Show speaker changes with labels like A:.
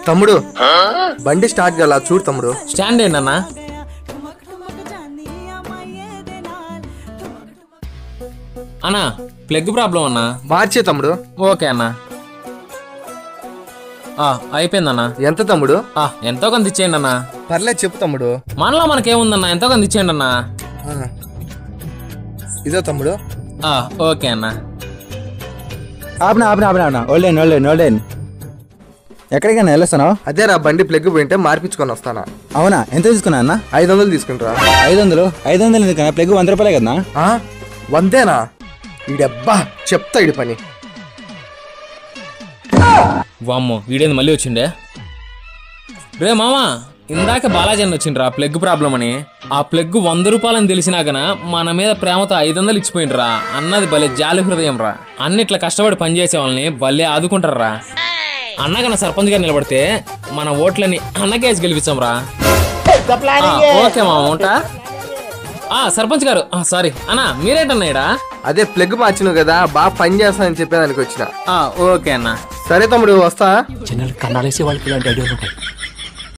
A: తమ్ముడు బండి స్టార్ట్ చేయాల చూడు తమ్ముడు.
B: స్టాండ్ ఏంటన్నా? అన్నా ప్లగ్ ప్రాబ్లం అన్నా.
A: మార్చే తమ్ముడు.
B: ఓకే అన్నా. అయిపోయిందన్నా.
A: ఎంత తమ్ముడు?
B: ఎంతో కొంత ఇచ్చేయండి అన్నా.
A: పర్లేదు చెప్పు తమ్ముడు.
B: మనలో మనకేముందన్నా, ఎంతో కొంత ఇచ్చేయండి అన్నా.
A: ఇదో తమ్ముడు.
B: ఓకే అన్నా.
C: ఓల్డెన్ ఎక్కడికైనా వెళ్ళొస్తాను?
A: అదేరా బండి ప్లగ్ పోయింటే మార్పించుకొని వస్తానా.
C: అవునా, ఎంత తీసుకున్నా అన్న?
A: 500 తీసుకుంటారా?
C: 500 ఎందుకన్నా? ప్లగ్ 100 రూపాయలే కదా?
A: 100 ఈడబ్బా చెప్తా ఇడి పని.
B: వామ్మో వీడేంది మళ్ళీ వచ్చిండే? రే మామా, ఇందాక బాలాజీ అని వచ్చిండ్రా ప్లగ్ ప్రాబ్లం అని. ఆ ప్లగ్ 100 రూపాయలని తెలిసినాకన మన మీద ప్రేమతో 500 ఇచ్చిపోయిండ్రా. అన్నది భలే జాలి హృదయం రా. అన్నిట్లా కష్టపడి పనిచేసే వాళ్ళని భలే ఆదుకుంటారా. అన్నకన్నా సర్పంచ్ గారు నిలబడితే మన ఓట్లని అన్నకేసి గెలిపించాం రా. ఓకే మామ ఉంటా. సర్పంచ్ గారు సారీ అన్న, మీరేంటన్నా ఇడా?
A: అదే ప్లగ్ మార్చినావు కదా, బాగా పని చేస్తానని చెప్పేదానికి వచ్చిన.
B: ఓకే అన్న.
A: సరే తమ్ముడు వస్తా.
D: చిన్న కన్నాలేసి వాళ్ళకి ఇలాంటి ఐడియాలు ఉంటాయి.